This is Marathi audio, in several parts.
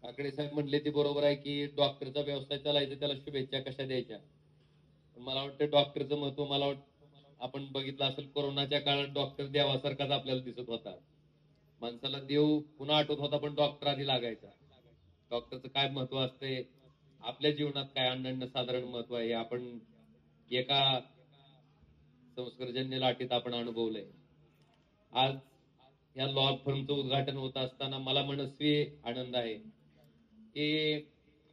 काकडे साहेब म्हणले ते बरोबर आहे की डॉक्टरचा व्यवसाय चालायचा, त्याला शुभेच्छा कशा द्यायच्या. पण मला वाटतं डॉक्टरचं महत्व, मला वाटतं आपण बघितलं असेल कोरोनाच्या काळात डॉक्टर देवासारखाच आपल्याला दिसत होता. माणसाला देव पुन्हा आठवत होता, पण डॉक्टर आधी लागायचा. डॉक्टरचं काय महत्व असतंय, आपल्या जीवनात काय अनन्य साधारण महत्व आहे, आपण एका संस्कारजन्य लाटेत आपण अनुभवलंय. आज या लॉ फर्मचं उद्घाटन होत असताना मला मनस्वी आनंद आहे की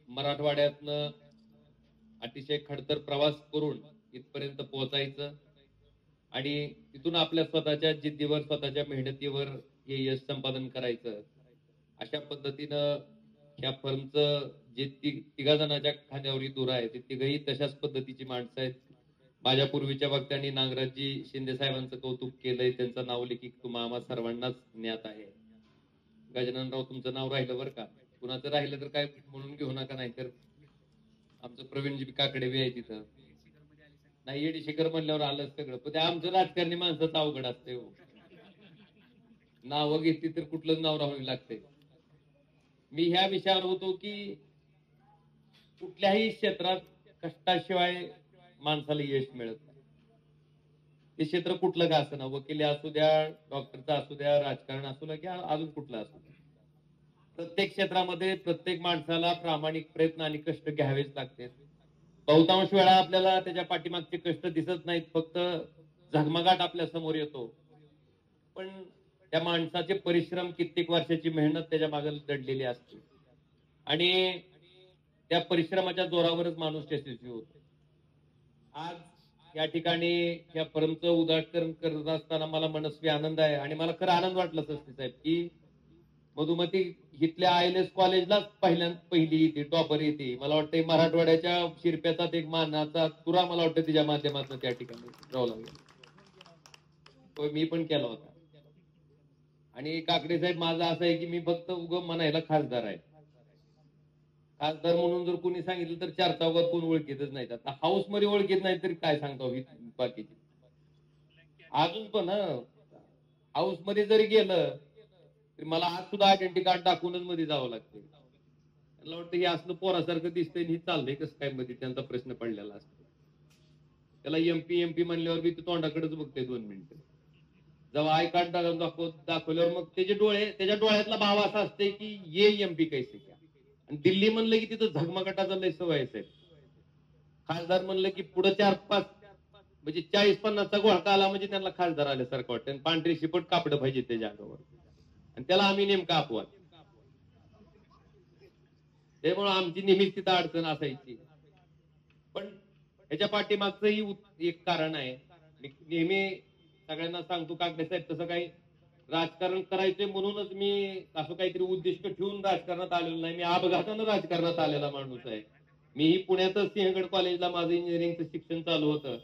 मराठवाड्यातनं अतिशय खडतर प्रवास करून इथपर्यंत पोहोचायचं आणि तिथून आपल्या स्वतःच्या जिद्दीवर, स्वतःच्या मेहनतीवर हे यश संपादन करायचं. अशा पद्धतीनं ह्या फर्मचं जे तिघा जणांच्या खांद्यावरही दूर आहे, ते तिघही तशाच पद्धतीची माणसं आहेत. माझ्या पूर्वीच्या वक्त्यांनी नागराजजी शिंदे साहेबांचं कौतुक केलंय, त्यांचं नावलौकिक तुम्हा आम्हा सर्वांनाच ज्ञात आहे. गजाननराव तुमचं नाव राहिलं बरं का, कुणाचं राहिलं तर काय म्हणून घेऊ नका, नाहीतर आमचं प्रवीणजी काकडे बी आहे तिथं. नाही येडी शिखर म्हणल्यावर आलंच सगळं, पण ते आमचं राजकारणी माणसाचं अवघड असते हो. नावं घेतली तर कुठलंच नाव राहावं लागते. मी ह्या विषयावर होतो की कुठल्याही क्षेत्रात कष्टाशिवाय माणसाला यश मिळत नाही. ते क्षेत्र कुठलं का असं ना, वकिली असू द्या, डॉक्टरचं असू द्या, राजकारण असू द्या, किंवा अजून कुठलं असू द्या, प्रत्येक क्षेत्रामध्ये प्रत्येक माणसाला प्रामाणिक प्रयत्न आणि कष्ट घ्यावेच लागते. बहुतांश वेळा आपल्याला त्याच्या पाठीमागचे कष्ट दिसत नाहीत, फक्त झगमगाट आपल्या समोर येतो. पण त्या माणसाचे परिश्रम, कित्येक वर्षाची मेहनत त्याच्या मागे दडलेली असते आणि त्या परिश्रमाच्या जोरावरच माणूस यशस्वी होतो. आज या ठिकाणी या फर्मचं उद्घाटन करत असताना मला मनस्वी आनंद आहे आणि मला खरं आनंद वाटला सस्ती साहेब की मधुमती इथल्या ILS कॉलेजलाच पहिली येते, टॉपर येते. मला वाटतं मराठवाड्याच्या शिरप्याचा एक मानाचा तुरा मला वाटतं तिच्या माध्यमातून त्या ठिकाणी राहू मी पण केला होता. आणि काकडे साहेब माझं असं आहे की मी फक्त उगम म्हणायला खासदार आहे. खासदार म्हणून जर कोणी सांगितलं तर चार चौघात कोण ओळखीतच नाहीत. आता हाऊस मध्ये ओळखीत नाही तरी काय सांगतो बाकीचे. अजून पण हाऊस मध्ये जरी गेलं तरी मला आज सुद्धा आयडेंटिटी कार्ड दाखवूनच मध्ये जावं लागतं. मला वाटतं हे असलं पोरासारखं दिसतंय, हे चाललंय कसं काय मध्ये, त्यांचा प्रश्न पडलेला असतो. त्याला एमपी म्हणल्यावर बी तू तोंडाकडेच बघते 2 मिनिटं. जेव्हा आय कार्ड दाखवल्यावर मग त्याच्या डोळ्यातला भाव असा असते की ये एमपी कैसे क्या. आणि दिल्ली म्हणलं की तिथं झगमगाटाचा लय सवय आहे. खासदार म्हणलं की पुढे 4-5 म्हणजे 40-50चा घोळका आला म्हणजे त्यांना खासदार आल्यासारखं वाटतं. पांढरी शिपट कापड पाहिजे त्याच्या अंगावर, आणि त्याला आम्ही नेमका अपवाद. त्यामुळे आमची नेहमीच तिथं अडचण असायची. पण ह्याच्या पाठीमागचंही एक कारण आहे. मी नेहमी सगळ्यांना सांगतो काकडे साहेब, तसं काही राजकारण करायचंय म्हणूनच मी असं काहीतरी उद्दिष्ट ठेवून राजकारणात आलेलो नाही. मी अपघातानं राजकारणात आलेला माणूस आहे. मीही पुण्यातच सिंहगड कॉलेजला माझं इंजिनिअरिंगचं शिक्षण चालू होतं.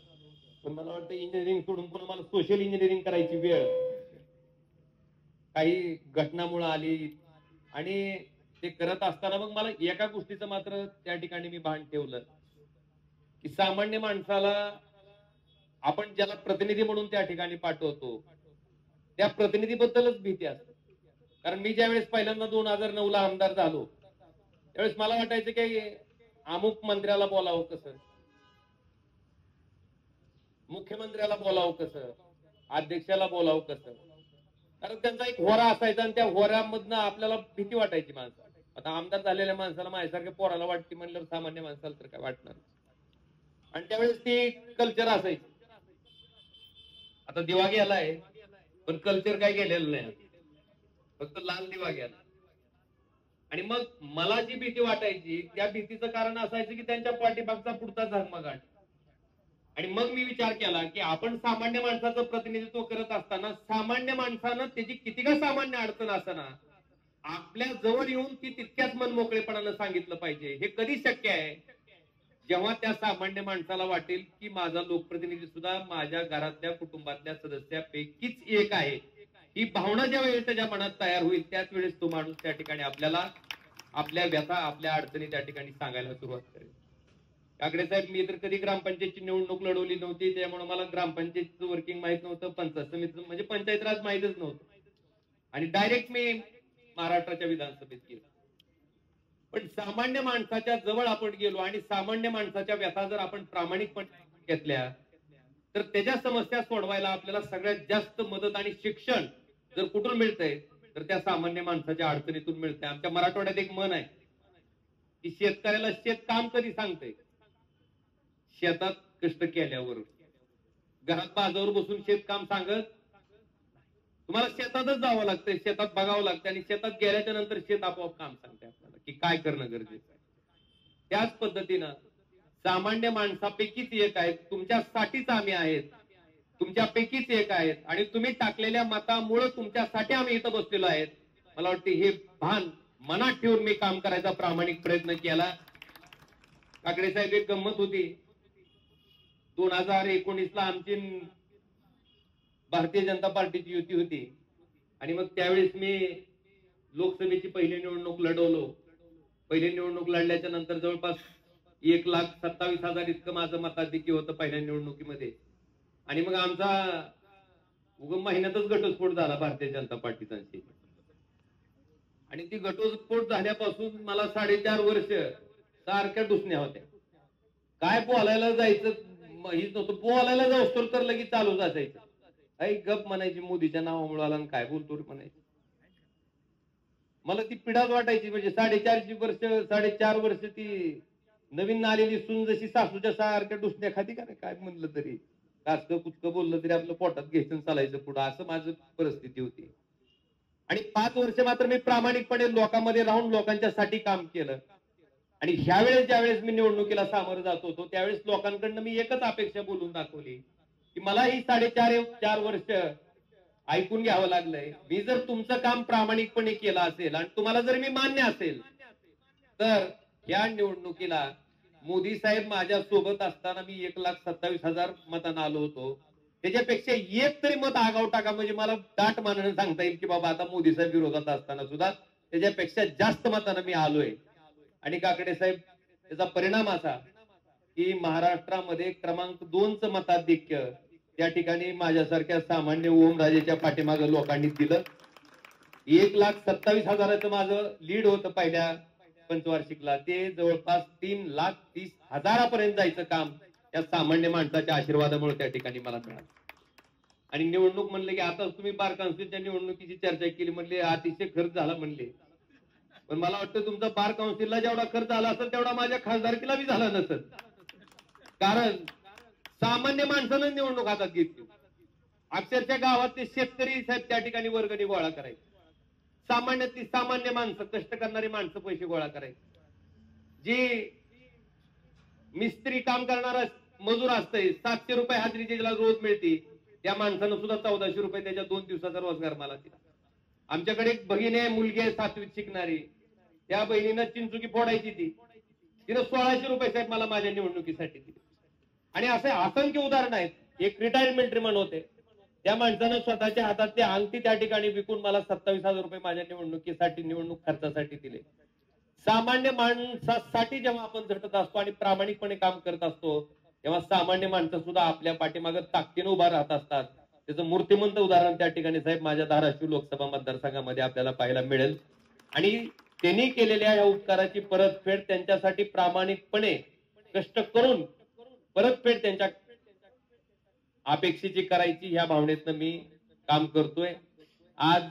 पण मला वाटतं इंजिनिअरिंग सोडून पण मला सोशल इंजिनिअरिंग करायची वेळ काही घटनामुळे आली आणि ते करत असताना मग मला एका गोष्टीचं मात्र त्या ठिकाणी मी भान ठेवलं की सामान्य माणसाला आपण ज्याला प्रतिनिधी म्हणून त्या ठिकाणी पाठवतो त्या प्रतिनिधीबद्दलच भीती असते. कारण मी ज्यावेळेस पहिल्यांदा 2009 ला आमदार झालो त्यावेळेस मला वाटायचं की अमुक मंत्र्याला बोलावं कसं, मुख्यमंत्र्याला बोलावं कसं, अध्यक्षाला बोलावं कसं. कारण त्यांचा एक होरा असायचा आणि त्या होऱ्यामधनं आपल्याला भीती वाटायची माणसाला. आता आमदार झालेल्या माणसाला माझ्यासारख्या पोराला वाटते म्हणल्यावर सामान्य माणसाला तर काय वाटणार. आणि त्यावेळेस ती कल्चर असायची. आता दिवा गेलाय पण कल्चर काय गेलेलं नाही, फक्त लाल दिवा गेला. आणि मग मला जी भीती वाटायची त्या भीतीचं कारण असायचं की त्यांच्या पाठीमागचा पुढचा झगमगाट. आणि मग मी विचार केला की आपण सामान्य माणसाचं प्रतिनिधित्व करत असताना सामान्य माणसानं त्याची किती का सामान्य अडचण असताना आपल्या जवळ येऊन ती तितक्याच मनमोकळेपणानं सांगितलं पाहिजे. हे कधी शक्य आहे जेव्हा त्या सामान्य माणसाला वाटेल की माझा लोकप्रतिनिधी सुद्धा माझ्या घरातल्या कुटुंबातल्या सदस्यापैकीच एक आहे. ही भावना ज्या वेळेस त्याच्या मनात तयार होईल त्याच वेळेस तो माणूस त्या ठिकाणी आपल्याला आपल्या व्यथा, आपल्या अडचणी त्या ठिकाणी सांगायला सुरुवात करेल. काकडे साहेब, मी तर कधी ग्रामपंचायतची निवडणूक लढवली नव्हती, त्यामुळे मला ग्रामपंचायतचं वर्किंग माहित नव्हतं, पंचायत समिती म्हणजे पंचायत राज माहितच नव्हतं. आणि डायरेक्ट मी महाराष्ट्राच्या विधानसभेत गेलो. पण सामान्य माणसाच्या जवळ आपण गेलो आणि सामान्य माणसाच्या व्यथा जर आपण प्रामाणिकपणे घेतल्या तर त्याच्या समस्या सोडवायला आपल्याला सगळ्यात जास्त मदत आणि शिक्षण जर कुठून मिळतंय तर त्या सामान्य माणसाच्या अडचणीतून मिळतंय. आमच्या मराठवाड्यात एक म्हण आहे की शेतकऱ्याला शेत काम कधी सांगतंय, शेतात कष्ट केल्यावर. घरात बाजावर बसून शेत काम सांगत, तुम्हाला शेतातच जावं लागतंय, शेतात बघावं लागतं आणि शेतात गेल्याच्या नंतर शेत आपोआप काम सांगते आपल्याला की काय करणं गरजेचं आहे. त्याच पद्धतीनं सामान्य माणसापैकीच एक आहेत, तुमच्यासाठीच आम्ही आहेत, तुमच्यापैकीच एक आहेत आणि तुम्ही टाकलेल्या मतामुळे तुमच्यासाठी आम्ही इथं बसलेलो आहेत. मला वाटतं हे भान मनात ठेवून मी काम करायचा प्रामाणिक प्रयत्न केला. काकडे साहेब, एक गंमत होती. 2019ला आमची भारतीय जनता पार्टीची युती होती आणि मग त्यावेळेस मी लोकसभेची पहिली निवडणूक लढवलो. पहिली निवडणूक लढल्याच्या नंतर जवळपास 1,27,000 इतकं माझं मताधिक्य होतं पहिल्या निवडणुकीमध्ये. आणि मग आमचा उगम महिन्यातच घटस्फोट झाला भारतीय जनता पार्टीचा. आणि ती घटस्फोट झाल्यापासून मला 4.5 वर्ष सारख्या डुसण्या होत्या. काय बोलायला जायचं हीच नव्हतं, बोलायला जाऊ तर लगेच चालूच असायचं. आई गप म्हणायची, मोदीच्या नावामुळे आला काय बोलतो म्हणायची. मला ती पिढाच वाटायची. म्हणजे 4.5 वर्ष ती नवीन आलेली सून जशी सासूच्या सारख्या डुसण्या खाती का नाही, काय म्हणलं तरी कासकं कुचकं बोललं तरी आपलं पोटात घ्यायचं चालायचं पुढं, असं माझं परिस्थिती होती. आणि 5 वर्ष मात्र मी प्रामाणिकपणे लोकांमध्ये राहून लोकांच्यासाठी काम केलं. आणि ह्यावेळेस ज्यावेळेस मी निवडणुकीला सामोरं जात होतो त्यावेळेस लोकांकडनं मी एकच अपेक्षा बोलून दाखवली की मला ही 4.5 वर्ष ऐकून घ्यावं लागलंय. मी जर तुमचं काम प्रामाणिकपणे केलं असेल आणि तुम्हाला जर मी मान्य असेल तर या निवडणुकीला मोदी साहेब माझ्या सोबत असताना मी 1,27,000 मतांना आलो होतो. त्याच्यापेक्षा एक तरी मत आगाव टाका म्हणजे मला दाट मानाने सांगता येईल की बाबा आता मोदी साहेब विरोधात असताना सुद्धा त्याच्यापेक्षा जास्त मतांना मी आलोय. आणि काकडे साहेब, त्याचा परिणाम असा की महाराष्ट्रामध्ये क्रमांक 2चं मताधिक्य त्या ठिकाणी माझ्यासारख्या सामान्य ओमराजेच्या पाठीमागे लोकांनी दिलं. 1,27,000चं माझं लीड होतं पहिल्या पंचवार्षिकला, ते जवळपास 3,30,000 जायचं काम त्या सामान्य माणसाच्या आशीर्वादामुळे त्या ठिकाणी मला मिळालं. आणि निवडणूक म्हणले की आता तुम्ही बार काउन्सिलच्या निवडणुकीची चर्चा केली, म्हणले अतिशय खर्च झाला म्हणले. पण मला वाटतं तुमचा बार काउन्सिलला जेवढा खर्च झाला असेल तेवढा माझ्या खासदारकीला बी झाला नसेल. कारण सामान्य माणसानं निवडणूक हातात घेतली. अक्षरशः गावात ते शेतकरी साहेब त्या ठिकाणी वर्गणी गोळा करायचे. सामान्य माणसं, कष्ट करणारी माणसं पैसे गोळा करायचे. जी मिस्त्री काम करणारा मजूर असतंय, 700 रुपये हाजरी ज्याला रोज मिळते, त्या माणसानं सुद्धा 1400 रुपये त्याच्या 2 दिवसाचा रोजगार मला दिला. आमच्याकडे एक भगिनी आहे, मुलगी आहे 7वीत शिकणारी, त्या बहिणीनं चिंचुकी फोडायची तिनं 1600 रुपये साहेब मला माझ्या निवडणुकीसाठी दिले. आणि असे असंख्य उदाहरण आहेत. एक रिटायरमेंट रिमन होते, त्या माणसानं स्वतःच्या हातात ते अंगठी त्या ठिकाणी विकून मला 27,000 रुपये माझ्या निवडणुकीसाठी, निवडणूक खर्चासाठी दिले. सामान्य माणसासाठी जेव्हा आपण झटत असतो आणि प्रामाणिकपणे काम करत असतो तेव्हा सामान्य माणसं सुद्धा आपल्या पाठीमागे ताकदीने उभा राहत असतात. त्याचं मूर्तिमंत उदाहरण त्या ठिकाणी साहेब माझ्या धाराशिव लोकसभा मतदारसंघामध्ये आपल्याला पाहायला मिळेल. आणि त्यांनी केलेल्या या उपकाराची परतफेड, त्यांच्यासाठी प्रामाणिकपणे कष्ट करून परतफेड त्यांच्या अपेक्षेची करायची, ह्या भावनेतनं मी काम करतोय. आज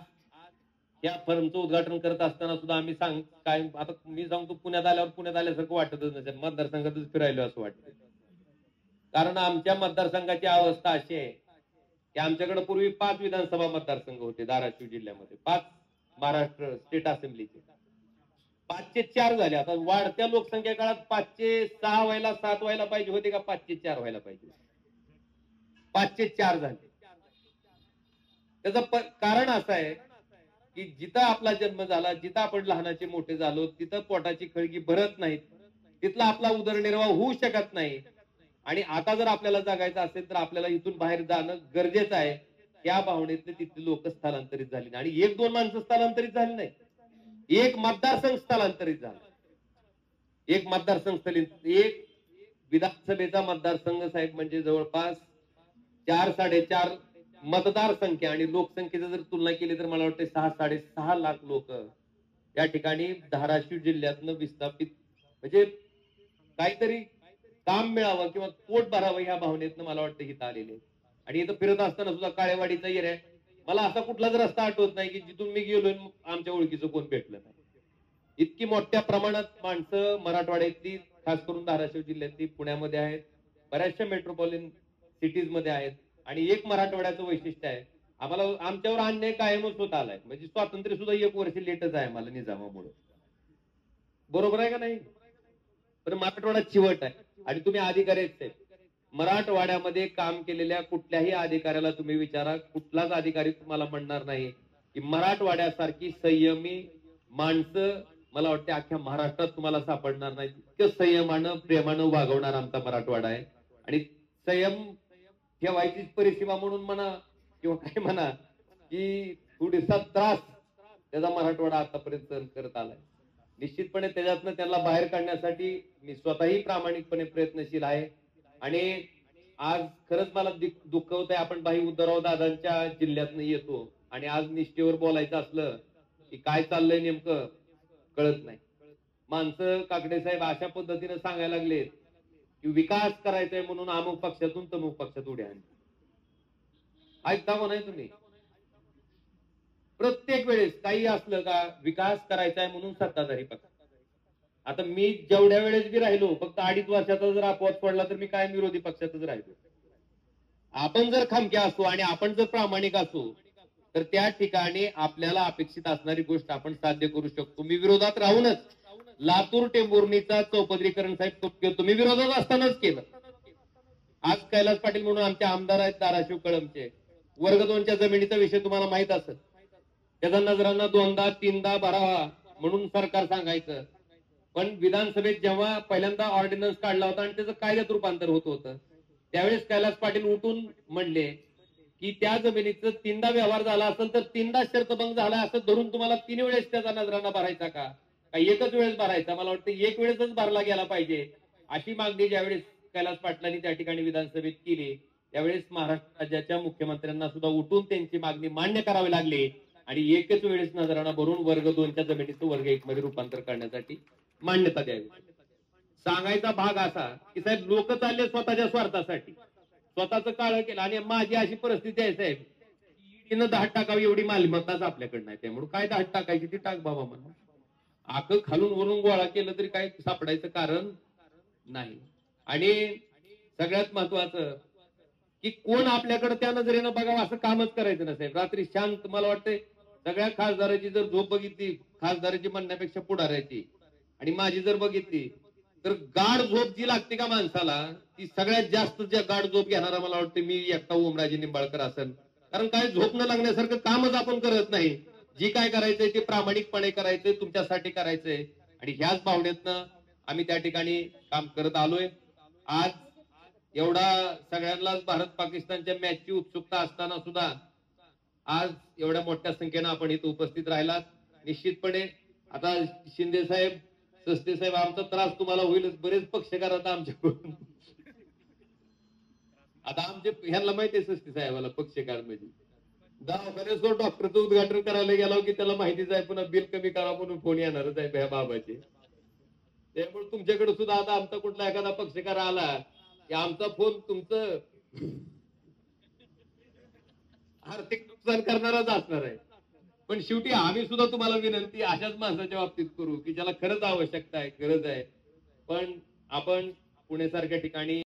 या फर्मचं उद्घाटन करत असताना सुद्धा आम्ही काय आता मी सांगतो, पुण्यात आल्यावर पुण्यात आल्यासारखं वाटतच नसेल, मतदारसंघातच फिरायलो असं वाटतं. कारण आमच्या मतदारसंघाची अवस्था अशी आहे की आमच्याकडे पूर्वी 5 विधानसभा मतदारसंघ होते धाराशिव जिल्ह्यामध्ये, 5 महाराष्ट्र स्टेट असेंब्लीचे. 5चे 4 झाले. आता वाढत्या लोकसंख्या काळात 5चे 6 व्हायला, 7 व्हायला पाहिजे होते का 5चे 4 व्हायला पाहिजे? 5चे 4 झाले. त्याचं कारण असं आहे की जिथं आपला जन्म झाला, जिथं आपण लहानाचे मोठे झालो, तिथं पोटाची खळगी भरत नाहीत, तिथला आपला उदरनिर्वाह होऊ शकत नाही. आणि आता जर आपल्याला जगायचं असेल तर आपल्याला इथून बाहेर जाणं गरजेचं आहे. या भावनेतले तिथले लोक स्थलांतरित झाली. आणि 1-2 माणसं स्थलांतरित झाली नाही, एक मतदारसंघ स्थलांतरित झाला. एक मतदारसंघ एक विधानसभेचा मतदारसंघ साहेब म्हणजे जवळपास 4-4.5 मतदारसंख्या आणि लोकसंख्येची जर तुलना केली तर मला वाटतं 6-6.5 लाख लोक या ठिकाणी धाराशिव जिल्ह्यातनं विस्थापित म्हणजे काहीतरी काम मिळावं किंवा पोट भरावं ह्या भावनेतनं मला वाटतं इथं आलेले आहेत. आणि इथं फिरत असताना सुद्धा काळेवाडीचा एरिया मला असा कुठलाच रस्ता आठवत नाही की जिथून मी गेलोय आमच्या ओळखीचं कोण भेटलं नाही. इतकी मोठ्या प्रमाणात माणसं मराठवाड्यातली, खास करून धाराशिव जिल्ह्यातली पुण्यामध्ये आहेत, बऱ्याचशा मेट्रोपॉलिटन सिटीज मध्ये आहेत. आणि एक मराठवाड्याचं वैशिष्ट्य आहे, आम्हाला आमच्यावर अन्याय कायमच होत आलाय. म्हणजे स्वातंत्र्य सुद्धा 1 वर्ष लेटच आहे आम्हाला निजामामुळे. बरोबर आहे का नाही? पण मराठवाडा चिवट आहे आणि तुम्ही अधिकारी आहेत. मराठवाड्यामध्ये काम केलेल्या कुठल्याही अधिकाऱ्याला तुम्ही विचारा, कुठलाच अधिकारी तुम्हाला म्हणणार नाही की मराठवाड्यासारखी संयमी माणसं मला वाटते अख्ख्या महाराष्ट्रात तुम्हाला सापडणार नाही. इतकं संयमानं प्रेमानं वागवणार आमचा मराठवाडा आहे. आणि संयम ठेवायची परिसीमा म्हणून म्हणा किंवा काय म्हणा की थोडीसा त्रास त्याचा मराठवाडा आतापर्यंत सहन करत आलाय. निश्चितपणे त्याच्यातनं त्याला बाहेर काढण्यासाठी मी स्वतःही प्रामाणिकपणे प्रयत्नशील आहे. आणि आज खरंच मला दुःख होत आहे, आपण भाई उद्धवराव दादांच्या जिल्ह्यातनं येतो आणि आज निष्ठेवर बोलायचं असलं की काय चाललंय नेमकं कळत नाही. माणसं काकडे साहेब अशा पद्धतीने सांगायला लागलेत की विकास करायचाय म्हणून अमुक पक्षातून तमुक पक्षात उड्या आणली. ऐकता का नाही तुम्ही? प्रत्येक वेळेस काही असलं का विकास करायचा आहे म्हणून सत्ताधारी पक्ष. आता मी जेवढ्या वेळेस बी राहिलो फक्त 2.5 वर्षाचा जर अपवाद पडला तर मी कायम विरोधी पक्षातच राहिलो. आपण जर खमक्या असू आणि आपण जर प्रामाणिक असू तर त्या ठिकाणी आपल्याला अपेक्षित असणारी गोष्ट आपण साध्य करू शकतो. मी विरोधात राहूनच लातूर टेंभुर्णीचा चौपदरीकरण साहेब तुम्ही विरोधात असतानाच केलं. आज कैलास पाटील म्हणून आमचे आमदार आहेत धाराशिव कळमचे, वर्ग 2च्या जमिनीचा विषय तुम्हाला माहित असेल. त्याचा नजरांना 2दा 3दा भरावा म्हणून सरकार सांगायचं. पण विधानसभेत जेव्हा पहिल्यांदा ऑर्डिनन्स काढला होता आणि त्याचं कायद्यात रूपांतर होत होतं त्यावेळेस कैलास पाटील उठून म्हणले की त्या जमिनीचं 3दा व्यवहार झाला असेल तर 3दा शर्तभंग झाला असं धरून तुम्हाला 3 वेळेस त्याचा नजराना भरायचा का एकच वेळेस भरायचा? मला वाटतं 1 वेळेसच भरला गेला पाहिजे अशी मागणी ज्यावेळेस कैलास पाटलांनी त्या ठिकाणी विधानसभेत केली त्यावेळेस महाराष्ट्र राज्याच्या मुख्यमंत्र्यांना सुद्धा उठून त्यांची मागणी मान्य करावी लागली आणि एकच वेळेस नजराना भरून वर्ग 2च्या जमिनीचं वर्ग 1 मध्ये रूपांतर करण्यासाठी मान्यता द्यावी. सांगायचा भाग असा की साहेब लोक चालले स्वतःच्या स्वार्थासाठी, स्वतःच काळं केलं. आणि माझी अशी परिस्थिती आहे साहेब, ईडीनं 10 टाकावी एवढी मालमत्ताच आपल्याकडे नाही, त्यामुळे काय 10 टाकायची ती टाक बाबा म्हणून आक खालून वरून गोळा केलं तरी काय सापडायचं कारण नाही. आणि सगळ्यात महत्वाचं की कोण आपल्याकडे त्या नजरेनं बघावं असं कामच करायचं ना साहेब. रात्री शांत मला वाटतंय सगळ्या खासदाराची जर झोप बघितली, खासदाराची म्हणण्यापेक्षा पुढाऱ्याची, आणि माझी जर बघितली तर गाढ झोप जी लागते का माणसाला ती सगळ्यात जास्त ज्या गाढ झोप घेणारा मला वाटतं मी एकटा ओमराजे निंबाळकर असेल. कारण काय झोप न लागण्यासारखं कामच आपण करत नाही. जी काय करायचंय ते प्रामाणिकपणे करायचंय, तुमच्यासाठी करायचंय आणि ह्याच भावनेतनं आम्ही त्या ठिकाणी काम करत आलोय. आज एवढा सगळ्यांनाच भारत पाकिस्तानच्या मॅचची उत्सुकता असताना सुद्धा आज एवढ्या मोठ्या संख्येनं आपण इथं उपस्थित राहिलात. निश्चितपणे आता शिंदे साहेब, सस्ते साहेब आमचा त्रास तुम्हाला होईलच. बरेच पक्षकार आता आमच्याकडून आता आमचे ह्यांना माहिती आहे सस्ते साहेबाला पक्षकार म्हणजे दवाखान्यात डॉक्टरचं उद्घाटन करायला गेलो की त्याला माहितीच आहे पुन्हा बिल कमी करा म्हणून फोन येणारच आहे ह्या बाबाचे. त्यामुळे तुमच्याकडे सुद्धा आता आमचा कुठला एखादा पक्षकार आला की आमचा फोन तुमचं आर्थिक नुकसान करणाराच असणार आहे. पण शेवटी आम्ही सुद्धा तुम्हाला विनंती अशाच माणसाच्या बाबतीत करू की ज्याला खरंच आवश्यकता आहे, गरज आहे. पण आपण पुण्यासारख्या ठिकाणी